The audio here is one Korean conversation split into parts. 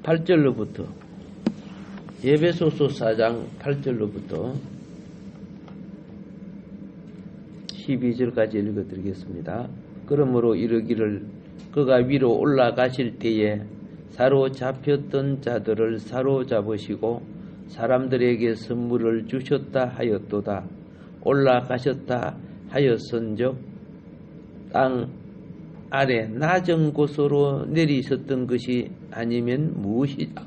8절로부터 에베소서 4장 8절로부터 12절까지 읽어드리겠습니다. 그러므로 이르기를 그가 위로 올라가실 때에 사로잡혔던 자들을 사로잡으시고 사람들에게 선물을 주셨다 하였도다. 올라가셨다 하였은즉 땅 아래 낮은 곳으로 내리셨던 것이 아니면 무엇이다.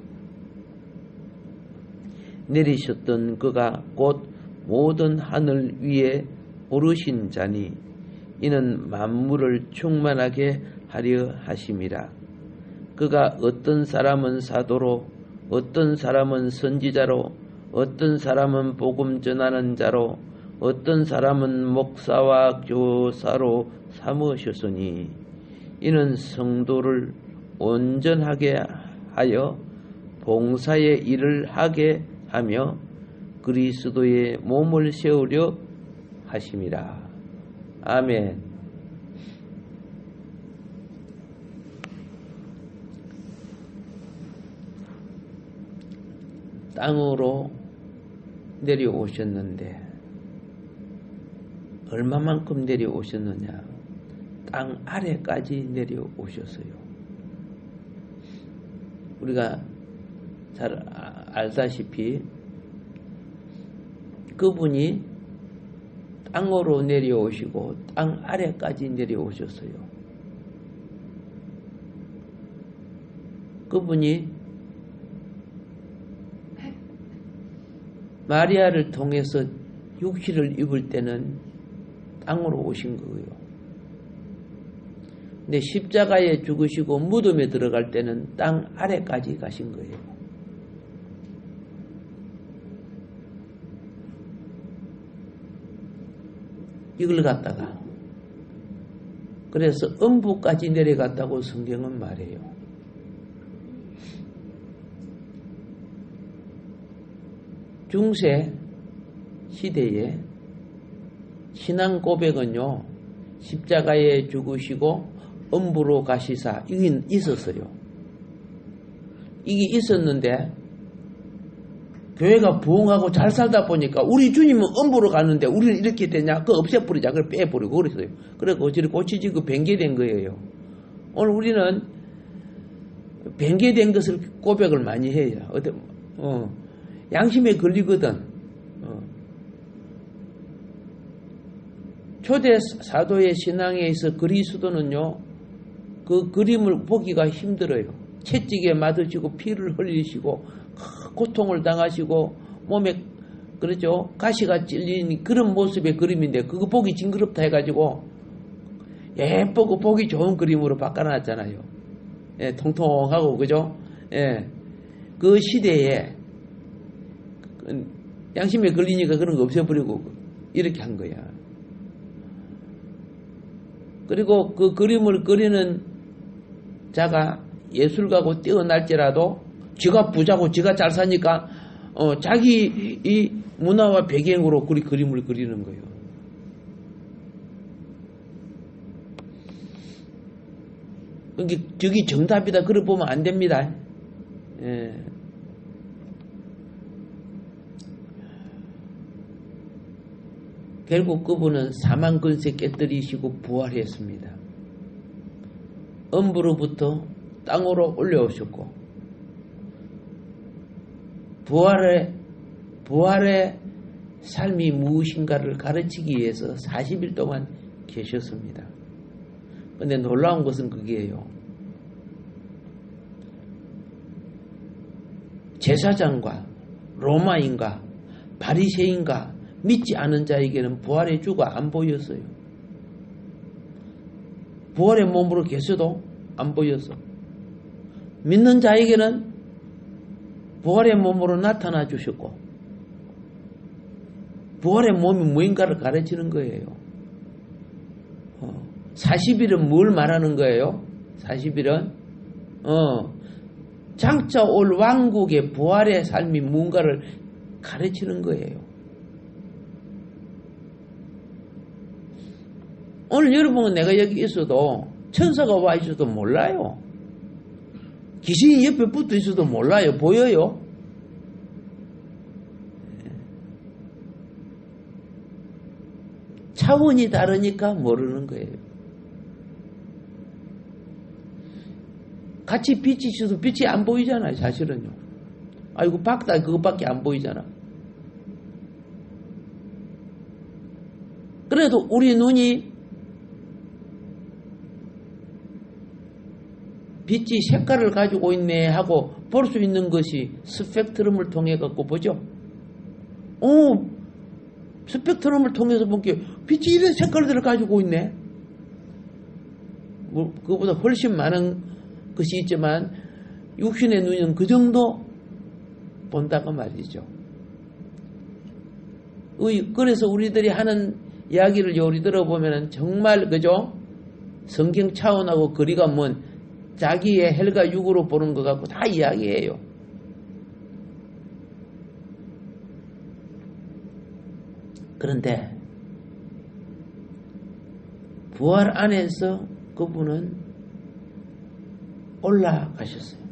내리셨던 그가 곧 모든 하늘 위에 오르신 자니 이는 만물을 충만하게 하려 하심이라. 그가 어떤 사람은 사도로, 어떤 사람은 선지자로, 어떤 사람은 복음 전하는 자로, 어떤 사람은 목사와 교사로 삼으셨으니 이는 성도를 온전하게 하여 봉사의 일을 하게 하며 그리스도의 몸을 세우려 하심이라. 아멘. 땅으로 내려오셨는데 얼마만큼 내려오셨느냐? 땅 아래까지 내려오셨어요. 우리가 잘 알다시피 그분이 땅으로 내려오시고 땅 아래까지 내려오셨어요. 그분이 마리아를 통해서 육신을 입을 때는 땅으로 오신 거예요. 근데 십자가에 죽으시고 무덤에 들어갈 때는 땅 아래까지 가신 거예요. 이걸 갖다가 그래서 음부까지 내려갔다고 성경은 말해요. 중세 시대에 신앙 고백은요, 십자가에 죽으시고 음부로 가시사 이게 있었어요. 이게 있었는데 교회가 부흥하고 잘 살다 보니까 우리 주님은 음부로 가는데 우리는 이렇게 되냐? 그거 없애버리자. 그걸 빼버리고 그랬어요. 그래서 어찌를 고치지고 변개된 거예요. 오늘 우리는 변개된 것을 고백을 많이 해요. 양심에 걸리거든. 초대 사도의 신앙에 있어 그리스도는요, 그 그림을 보기가 힘들어요. 채찍에 맞으시고 피를 흘리시고 고통을 당하시고 몸에 그렇죠 가시가 찔린 그런 모습의 그림인데 그거 보기 징그럽다 해가지고 예쁘고 보기 좋은 그림으로 바꿔놨잖아요. 예, 통통하고 그죠? 예, 그 시대에 양심에 걸리니까 그런 거 없애버리고 이렇게 한 거야. 그리고 그 그림을 그리는 자가 예술가고 뛰어날지라도 지가 부자고 지가 잘 사니까 자기 이 문화와 배경으로 그림을 그리는 거예요. 그러니까 저기 정답이다 그래 보면 안 됩니다. 예. 결국 그분은 사망 근세 깨뜨리시고 부활했습니다. 음부로부터 땅으로 올려오셨고 부활의 삶이 무엇인가를 가르치기 위해서 40일 동안 계셨습니다. 그런데 놀라운 것은 그게요. 제사장과 로마인과 바리새인과 믿지 않은 자에게는 부활의 주가 안 보였어요. 부활의 몸으로 계셔도 안 보였어. 믿는 자에게는 부활의 몸으로 나타나 주셨고 부활의 몸이 무엇인가를 가르치는 거예요. 40일은 뭘 말하는 거예요? 40일은 장차 올 왕국의 부활의 삶이 무언가를 가르치는 거예요. 오늘 여러분은 내가 여기 있어도 천사가 와 있어도 몰라요. 귀신이 옆에 붙어 있어도 몰라요. 보여요? 차원이 다르니까 모르는 거예요. 같이 빛이 있어도 빛이 안 보이잖아요. 사실은요. 아이고 박다 그것밖에 안 보이잖아. 그래도 우리 눈이 빛이 색깔을 가지고 있네 하고 볼 수 있는 것이 스펙트럼을 통해 갖고 보죠. 스펙트럼을 통해서 본 게 빛이 이런 색깔들을 가지고 있네. 뭐 그거보다 훨씬 많은 것이 있지만 육신의 눈은 그 정도 본다고 말이죠. 그래서 우리들이 하는 이야기를 요리 들어보면 정말 그죠? 성경 차원하고 거리가 먼 자기의 헬과 육으로 보는 것 같고 다 이야기해요. 그런데 부활 안에서 그분은 올라가셨어요.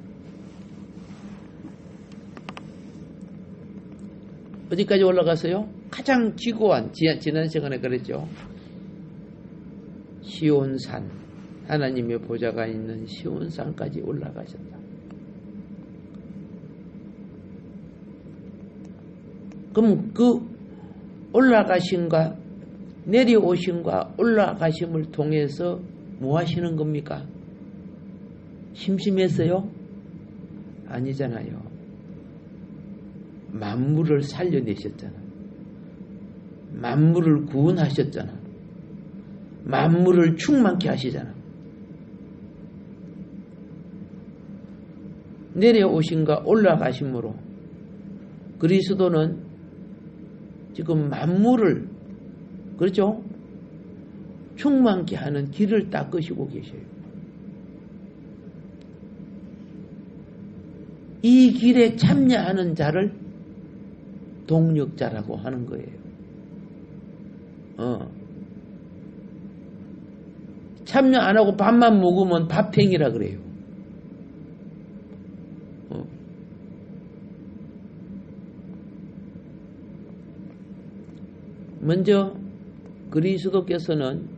어디까지 올라갔어요? 가장 지고한, 지난 시간에 그랬죠. 시온산, 하나님의 보좌가 있는 시온산까지 올라가셨다. 그럼 그 올라가심과 내려오심과 올라가심을 통해서 뭐 하시는 겁니까? 심심했어요? 아니잖아요. 만물을 살려내셨잖아. 만물을 구원하셨잖아. 만물을 충만케 하시잖아. 내려오심과 올라가심으로 그리스도는 지금 만물을 그렇죠? 충만케 하는 길을 닦으시고 계셔요. 이 길에 참여하는 자를 동력자라고 하는 거예요. 참여 안 하고 밥만 먹으면 밥팽이라 그래요. 먼저 그리스도께서는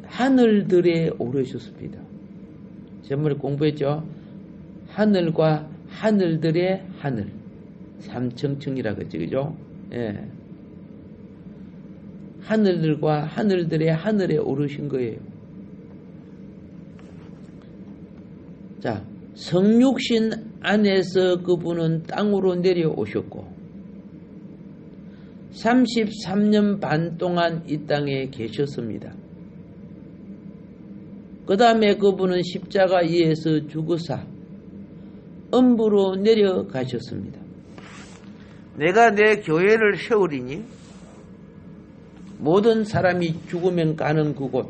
하늘들에 오르셨습니다. 전번에 공부했죠. 하늘과 하늘들의 하늘, 삼층층이라고 했죠, 그죠? 예. 하늘들과 하늘들의 하늘에 오르신 거예요. 자, 성육신 안에서 그분은 땅으로 내려오셨고 33년 반 동안 이 땅에 계셨습니다. 그 다음에 그분은 십자가에서 죽으사 음부로 내려가셨습니다. 내가 내 교회를 세우리니 모든 사람이 죽으면 가는 그곳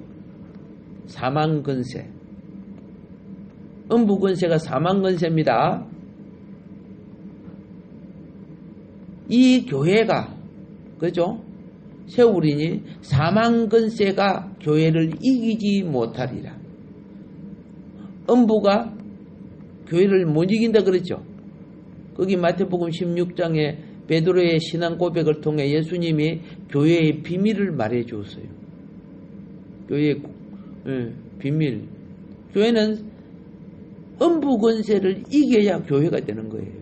사망근세, 음부근세가 사망근세입니다. 이 교회가 그죠? 세우리니 사망근세가 교회를 이기지 못하리라. 음부가 교회를 못 이긴다 그랬죠. 거기 마태복음 16장에 베드로의 신앙 고백을 통해 예수님이 교회의 비밀을 말해 주었어요. 교회의 비밀. 교회는 음부 권세를 이겨야 교회가 되는 거예요.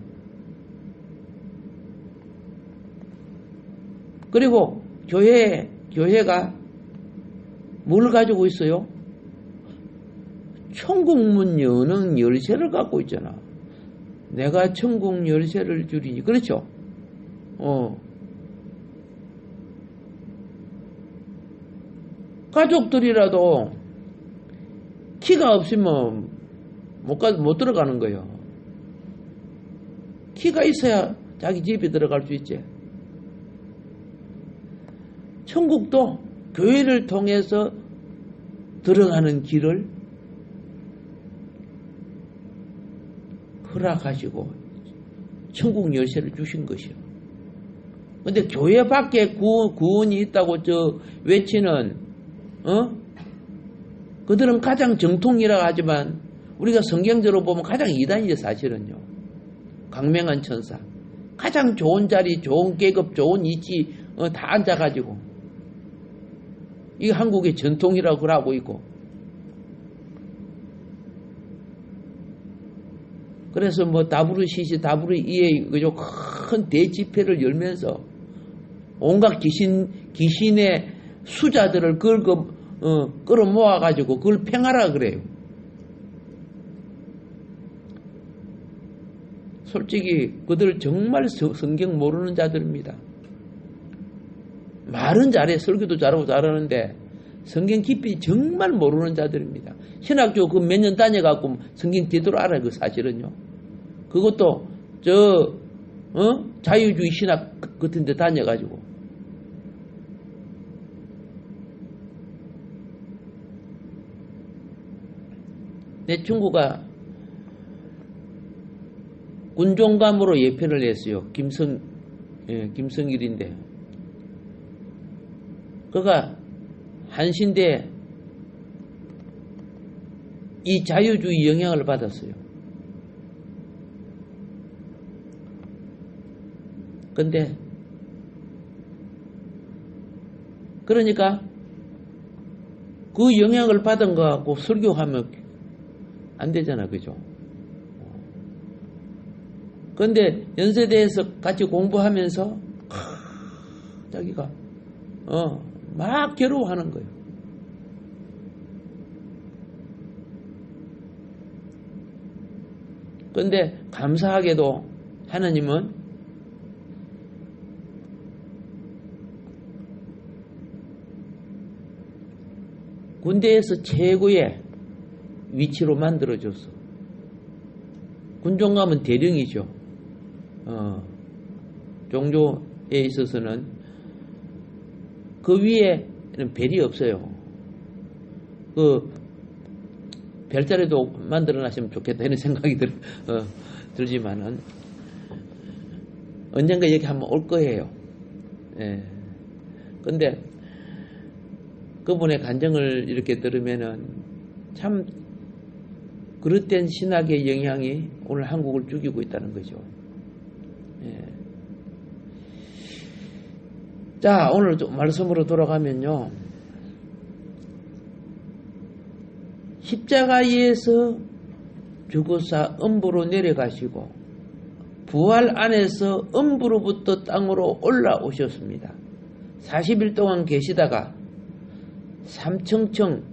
그리고 교회가 뭘 가지고 있어요? 천국문 여는 열쇠를 갖고 있잖아. 내가 천국 열쇠를 주리니. 그렇죠? 가족들이라도 키가 없으면 못 들어가는 거예요. 키가 있어야 자기 집에 들어갈 수 있지. 천국도 교회를 통해서 들어가는 길을 허락하시고 천국 열쇠를 주신 것이요. 근데 교회 밖에 구원이 있다고 외치는 그들은 가장 정통이라고 하지만 우리가 성경적으로 보면 가장 이단이죠, 사실은요. 강명한 천사. 가장 좋은 자리, 좋은 계급, 좋은 위치 다 앉아가지고 이게 한국의 전통이라고 하고 있고, 그래서 뭐 WCC, WEA 그죠, 큰 대집회를 열면서 온갖 귀신의 수자들을 끌어모아가지고 그걸 팽하라 그래요. 솔직히 그들 정말 성경 모르는 자들입니다. 말은 잘해, 설교도 잘하고 잘하는데 성경 깊이 정말 모르는 자들입니다. 신학교 그 몇 년 다녀갖고 성경 제대로 알아요, 그 사실은요. 그것도 자유주의 신학 같은 데 다녀가지고. 내 친구가 군종감으로 예편을 했어요. 김성일인데. 그가 한신대 이 자유주의 영향을 받았어요. 근데 그러니까 그 영향을 받은 거 갖고 설교하면 안 되잖아, 그죠? 그런데 연세대에서 같이 공부하면서 자기가 막 괴로워하는 거예요. 그런데 감사하게도 하나님은 군대에서 최고의 위치로 만들어줬어. 군종감은 대령이죠. 종조에 있어서는 그 위에는 별이 없어요. 그 별자리도 만들어 놨으면 좋겠다 이런 생각이 들지만은 언젠가 여기 한번 올 거예요. 예. 근데 그분의 간증을 이렇게 들으면은 참 그릇된 신학의 영향이 오늘 한국을 죽이고 있다는 거죠. 예. 자, 오늘 말씀으로 돌아가면요. 십자가에서 죽으사 음부로 내려가시고 부활 안에서 음부로부터 땅으로 올라오셨습니다. 40일 동안 계시다가 삼층층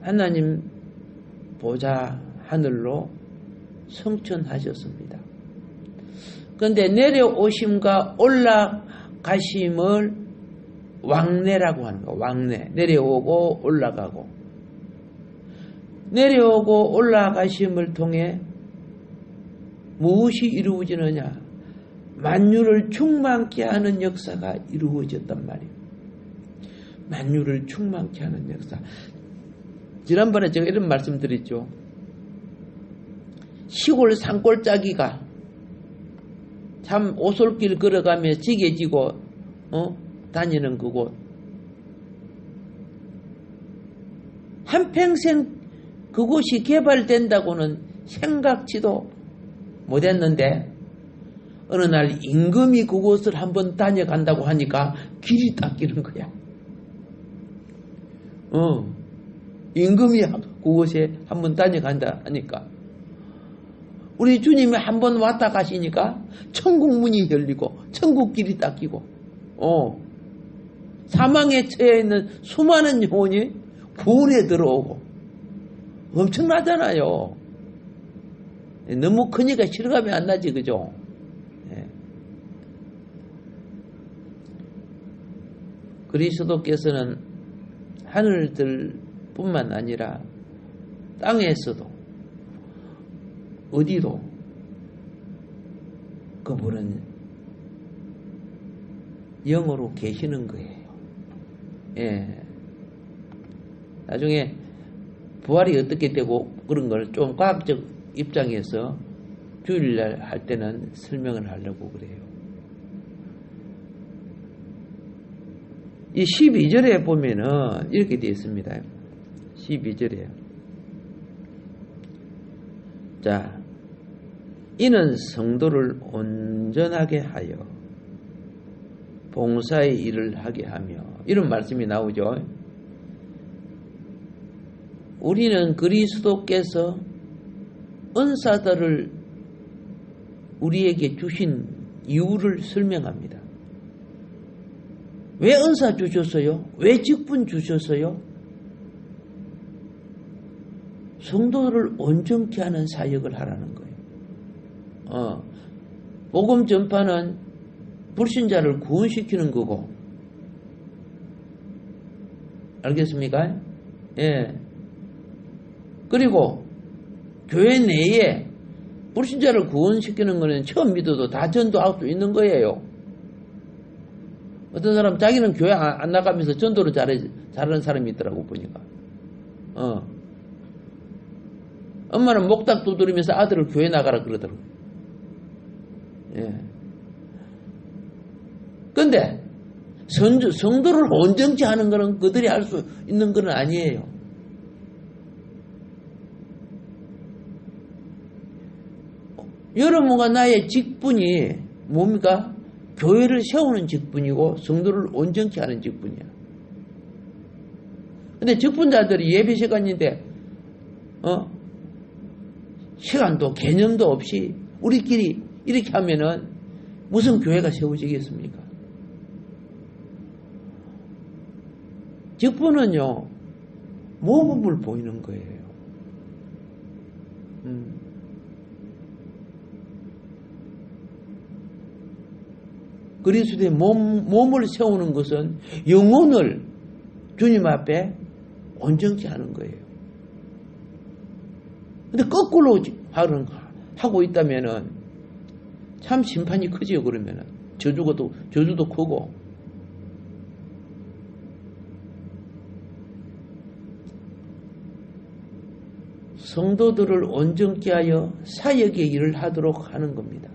하나님 보좌 하늘로 성천하셨습니다. 그런데 내려오심과 올라가심을 왕래라고 하는 거. 왕래. 내려오고 올라가고. 내려오고 올라가심을 통해 무엇이 이루어지느냐? 만유를 충만케 하는 역사가 이루어졌단 말이에요. 만유를 충만케 하는 역사. 지난번에 제가 이런 말씀 드렸죠. 시골 산골짜기가 참 오솔길 걸어가며 지게지고 다니는 그곳. 한평생 그곳이 개발된다고는 생각지도 못했는데 어느 날 임금이 그곳을 한번 다녀간다고 하니까 길이 닦이는 거야. 임금이 그곳에 한번 다녀간다 하니까 우리 주님이 한번 왔다 가시니까 천국 문이 열리고 천국 길이 닦이고 사망에 처해 있는 수많은 영혼이 구원에 들어오고 엄청나잖아요. 너무 크니까 실감이 안 나지, 그죠? 네. 그리스도께서는 하늘들 뿐만 아니라 땅에서도 어디도 그분은 영으로 계시는 거예요. 예. 나중에 부활이 어떻게 되고 그런 걸 좀 과학적 입장에서 주일날 할 때는 설명을 하려고 그래요. 이 12절에 보면은 이렇게 되어 있습니다. 12절에. 자, 이는 성도를 온전하게 하여 봉사의 일을 하게 하며, 이런 말씀이 나오죠. 우리는 그리스도께서 은사들을 우리에게 주신 이유를 설명합니다. 왜 은사 주셨어요? 왜 직분 주셨어요? 성도를 온전케 하는 사역을 하라는 거예요. 복음 전파는 불신자를 구원시키는 거고, 알겠습니까? 예. 그리고 교회 내에 불신자를 구원시키는 거는 처음 믿어도 다 전도할 수 있는 거예요. 어떤 사람 자기는 교회 안 나가면서 전도를 잘하는 사람이 있더라고 보니까. 엄마는 목탁 두드리면서 아들을 교회 나가라 그러더라고. 예. 근데 성도를 온전케 하는 거는 그들이 할 수 있는 건 아니에요. 여러분과 나의 직분이 뭡니까? 교회를 세우는 직분이고 성도를 온전케 하는 직분이야. 근데 직분자들이 예배 시간인데 시간도 개념도 없이 우리끼리 이렇게 하면은 무슨 교회가 세워지겠습니까? 직분은요, 모범을 보이는 거예요. 그리스도의 몸을 세우는 것은 영혼을 주님 앞에 온전케 하는 거예요. 근데 거꾸로 하고 있다면은 참 심판이 크지요. 그러면은 저주도 크고. 성도들을 온전케 하여 사역의 일을 하도록 하는 겁니다.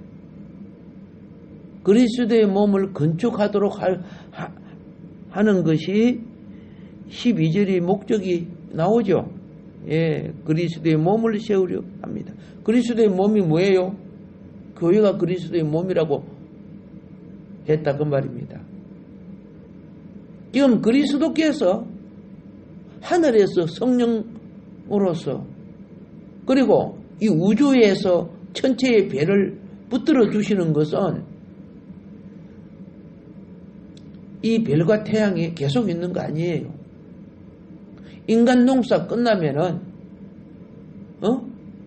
그리스도의 몸을 건축하도록 하는 것이 12절의 목적이 나오죠. 예, 그리스도의 몸을 세우려 합니다. 그리스도의 몸이 뭐예요? 교회가 그리스도의 몸이라고 했다 그 말입니다. 지금 그리스도께서 하늘에서 성령으로서 그리고 이 우주에서 천체의 배를 붙들어 주시는 것은 이 별과 태양이 계속 있는 거 아니에요. 인간 농사 끝나면은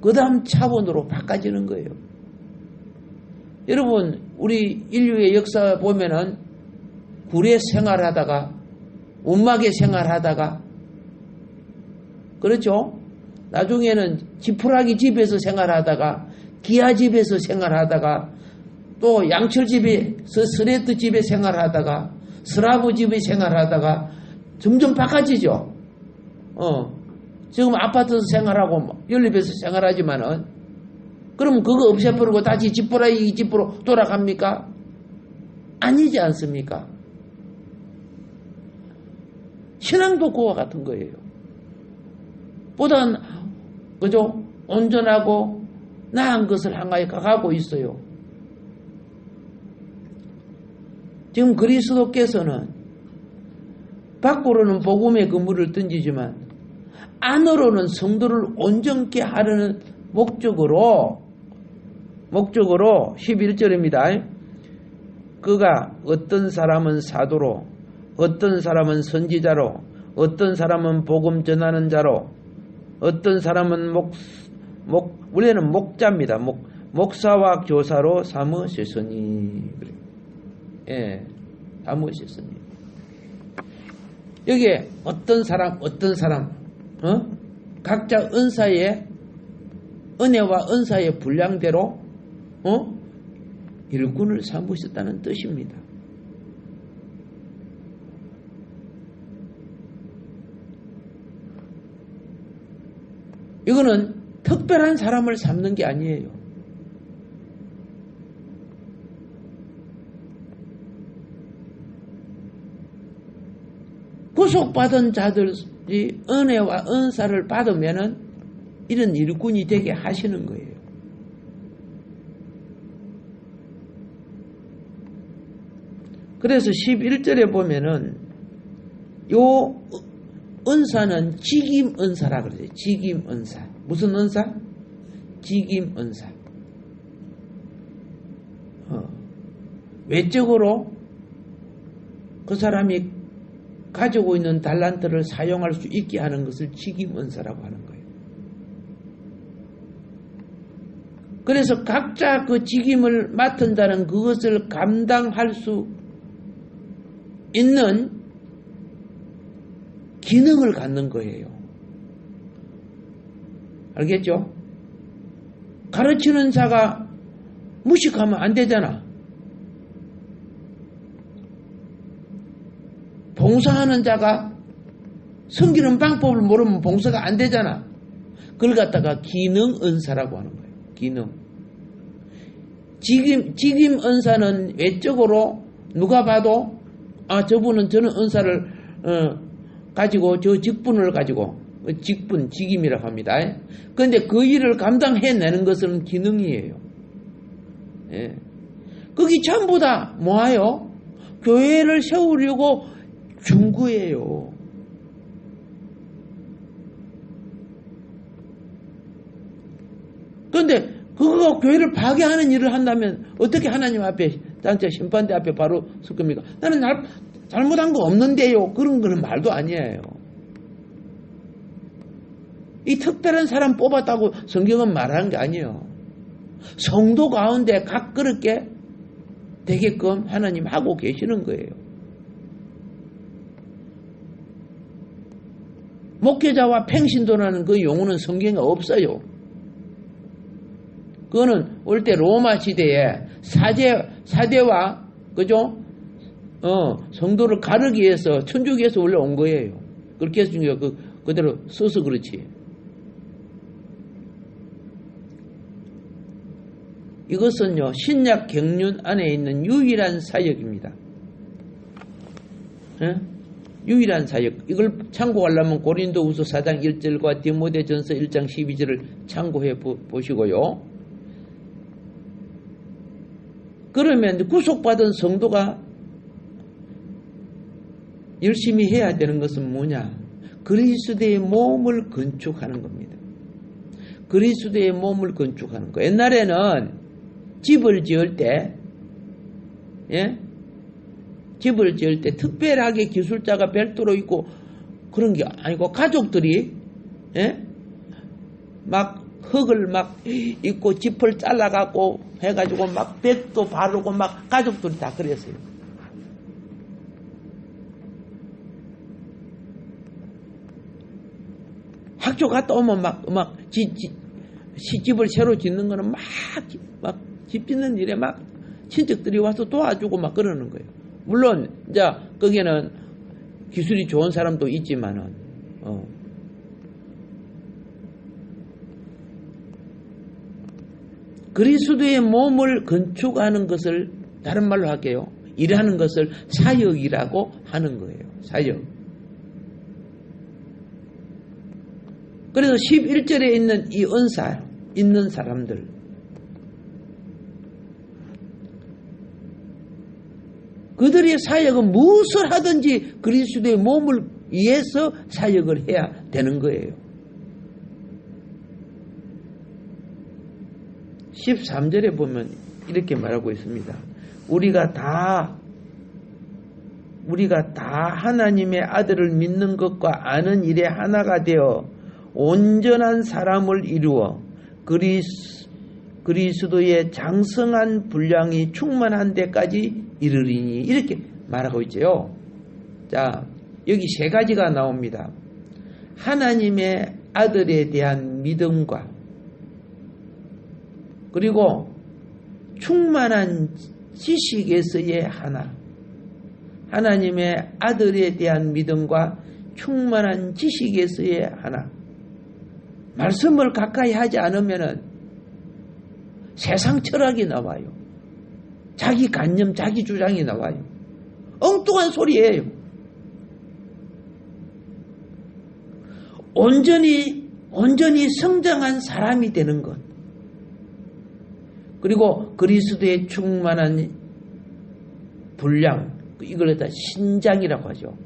그 다음 차원으로 바꿔지는 거예요. 여러분, 우리 인류의 역사 보면은 굴에 생활하다가 움막에 생활하다가 그렇죠? 나중에는 지푸라기 집에서 생활하다가 기아 집에서 생활하다가 또 양철 집에서 스레트 집에 생활하다가 스라브 집에 생활하다가 점점 바꿔지죠. 지금 아파트에서 생활하고 연립에서 생활하지만은 그럼 그거 없애버리고 다시 지푸라기 집으로 돌아갑니까? 아니지 않습니까? 신앙도 그와 같은 거예요. 보다 그죠? 온전하고 나은 것을 향하여 가고 있어요. 지금 그리스도께서는 밖으로는 복음의 그물을 던지지만 안으로는 성도를 온전케 하려는 목적으로 11절입니다. 그가 어떤 사람은 사도로, 어떤 사람은 선지자로, 어떤 사람은 복음 전하는 자로, 어떤 사람은 원래는 목자입니다. 목사와 교사로 삼으셨으니. 예, 삼으셨으니. 여기에 어떤 사람, 각자 은사의, 은혜와 은사의 분량대로, 일꾼을 삼으셨다는 뜻입니다. 이거는 특별한 사람을 삼는 게 아니에요. 구속받은 자들 이 은혜와 은사를 받으면은 이런 일꾼이 되게 하시는 거예요. 그래서 11절에 보면은 요 은사는 직임 은사라 그러죠. 직임 은사. 무슨 은사? 직임 은사. 외적으로 그 사람이 가지고 있는 달란트를 사용할 수 있게 하는 것을 직임 은사라고 하는 거예요. 그래서 각자 그 직임을 맡은 자는 그것을 감당할 수 있는 기능을 갖는 거예요. 알겠죠? 가르치는 자가 무식하면 안 되잖아. 봉사하는 자가 섬기는 방법을 모르면 봉사가 안 되잖아. 그걸 갖다가 기능 은사라고 하는 거예요. 기능. 직임 은사는 외적으로 누가 봐도 저분은 저는 은사를 가지고 저 직분을 가지고 직임이라고 합니다. 그런데 그 일을 감당해내는 것은 기능이에요. 예. 거기 전부 다 뭐예요? 교회를 세우려고 준 거예요. 그런데 그거 교회를 파괴하는 일을 한다면 어떻게 하나님 앞에 장차 심판대 앞에 바로 설 겁니까? 나는 잘못한 거 없는데요. 그런 거는 말도 아니에요. 이 특별한 사람 뽑았다고 성경은 말하는 게 아니에요. 성도 가운데 각 그렇게 되게끔 하나님 하고 계시는 거예요. 목회자와 팽신도라는 그 용어는 성경에 없어요. 그거는 올 때 로마 시대에 사대와 그죠? 성도를 가르기 위해서 천주교에서 원래 온 거예요. 그렇게 해서 그대로 써서 그렇지. 이것은요 신약 경륜 안에 있는 유일한 사역입니다. 예? 유일한 사역. 이걸 참고하려면 고린도후서 4장 1절과 디모데전서 1장 12절을 참고해 보시고요. 그러면 구속받은 성도가 열심히 해야 되는 것은 뭐냐? 그리스도의 몸을 건축하는 겁니다. 그리스도의 몸을 건축하는 거. 옛날에는 집을 지을 때, 예? 집을 지을 때 특별하게 기술자가 별도로 있고 그런 게 아니고 가족들이, 예? 막 흙을 막 있고 짚을 잘라갖고 해가지고 막 벽도 바르고 막 가족들이 다 그랬어요. 학교 갔다 오면 막 시집을 새로 짓는 거는 막 집 짓는 일에 막 친척들이 와서 도와주고 막 그러는 거예요. 물론 이제 거기에는 기술이 좋은 사람도 있지만은 그리스도의 몸을 건축하는 것을 다른 말로 할게요. 일하는 것을 사역이라고 하는 거예요. 사역. 그래서 11절에 있는 이 은사 있는 사람들 그들의 사역은 무엇을 하든지 그리스도의 몸을 위해서 사역을 해야 되는 거예요. 13절에 보면 이렇게 말하고 있습니다. 우리가 다 하나님의 아들을 믿는 것과 아는 일에 하나가 되어 온전한 사람을 이루어 그리스도의 장성한 분량이 충만한 데까지 이르리니 이렇게 말하고 있죠. 자, 여기 세 가지가 나옵니다. 하나님의 아들에 대한 믿음과 그리고 충만한 지식에서의 하나. 하나님의 아들에 대한 믿음과 충만한 지식에서의 하나. 말씀을 가까이 하지 않으면 세상 철학이 나와요. 자기 관념, 자기 주장이 나와요. 엉뚱한 소리예요. 온전히 성장한 사람이 되는 것. 그리고 그리스도의 충만한 분량, 이걸 다 신장이라고 하죠.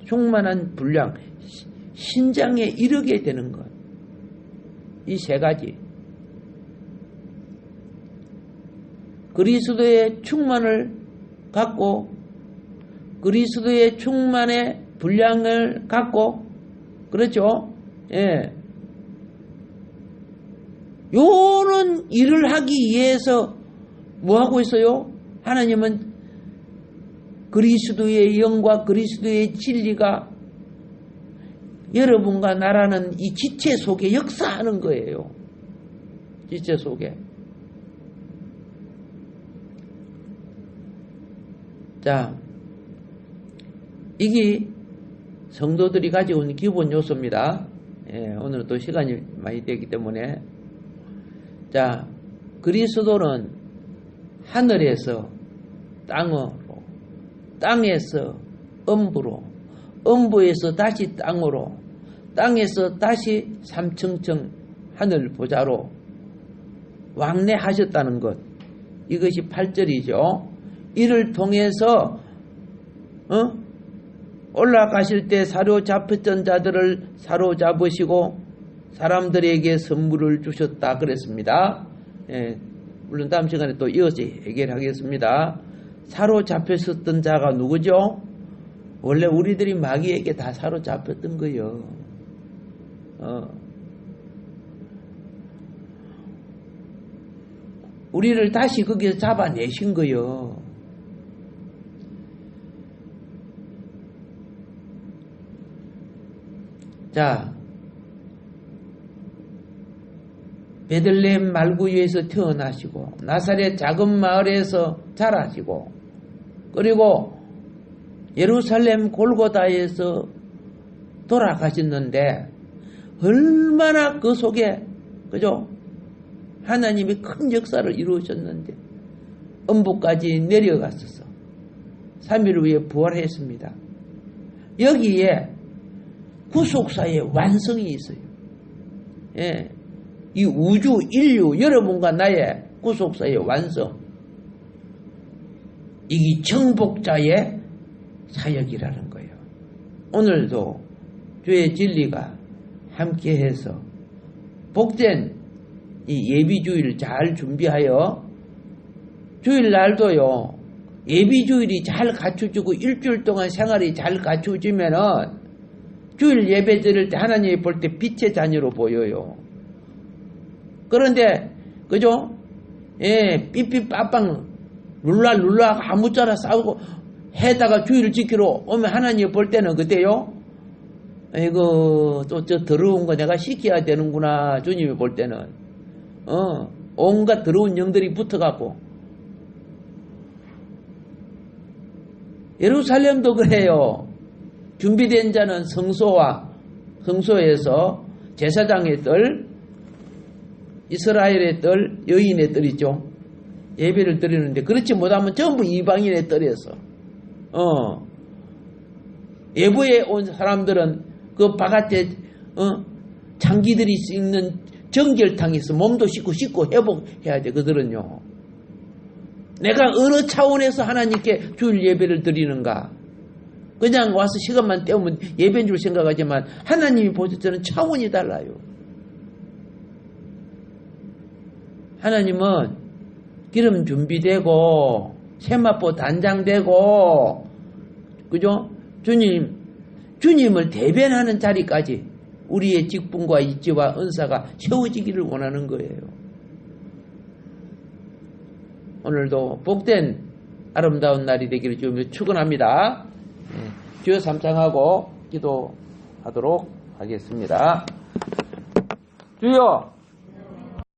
충만한 분량, 신장에 이르게 되는 것. 이 세 가지. 그리스도의 충만을 갖고, 그리스도의 충만의 분량을 갖고, 그렇죠? 예. 요런 일을 하기 위해서 뭐 하고 있어요? 하나님은 그리스도의 영과 그리스도의 진리가 여러분과 나라는 이 지체 속에 역사하는 거예요. 지체 속에. 자, 이게 성도들이 가지고 있는 기본 요소입니다. 예, 오늘은 또 시간이 많이 되기 때문에. 자, 그리스도는 하늘에서 땅으로, 땅에서 음부로, 음부에서 다시 땅으로, 땅에서 다시 삼층층 하늘 보좌로 왕래하셨다는 것. 이것이 8절이죠. 이를 통해서 올라가실 때 사로잡혔던 자들을 사로잡으시고 사람들에게 선물을 주셨다 그랬습니다. 예, 물론 다음 시간에 또 이어서 얘기를 하겠습니다. 사로잡혔었던 자가 누구죠? 원래 우리들이 마귀에게 다 사로잡혔던 거예요. 우리를 다시 거기서 잡아내신 거예요. 자, 베들레헴 말구유에서 태어나시고 나사렛 작은 마을에서 자라시고 그리고 예루살렘 골고다에서 돌아가셨는데 얼마나 그 속에 그죠? 하나님이 큰 역사를 이루셨는데 음부까지 내려갔어서 3일 후에 부활했습니다. 여기에 구속사의 완성이 있어요. 예. 이 우주, 인류, 여러분과 나의 구속사의 완성. 이게 정복자의 사역이라는 거예요. 오늘도 주의 진리가 함께해서 복된 이 예비주일 잘 준비하여 주일날도요. 예비주일이 잘 갖춰지고 일주일 동안 생활이 잘 갖춰지면은 주일 예배 드릴 때 하나님이 볼 때 빛의 자녀로 보여요. 그런데 그죠? 예, 삐삐빠빵 룰라 아무쪼나 싸우고 해다가 주일을 지키러 오면 하나님이 볼 때는 그때요. 이거 또 저 더러운 거 내가 시켜야 되는구나. 주님이 볼 때는 온갖 더러운 영들이 붙어갖고 예루살렘도 그래요. 준비된 자는 성소에서 제사장의 뜰, 이스라엘의 뜰, 여인의 뜰이죠. 예배를 드리는데 그렇지 못하면 전부 이방인의 뜰에서 예부에 온 사람들은 그 바깥에 장기들이 있는 정결탕에서 몸도 씻고 회복해야 돼. 그들은요. 내가 어느 차원에서 하나님께 주일 예배를 드리는가. 그냥 와서 시간만 때우면 예배인 줄 생각하지만 하나님이 보실 때는 차원이 달라요. 하나님은 기름 준비되고 세마포 단장되고 그죠? 주님을 대변하는 자리까지 우리의 직분과 입지와 은사가 세워지기를 원하는 거예요. 오늘도 복된 아름다운 날이 되기를 주님으로 축원합니다. 주여 삼창하고 기도하도록 하겠습니다. 주여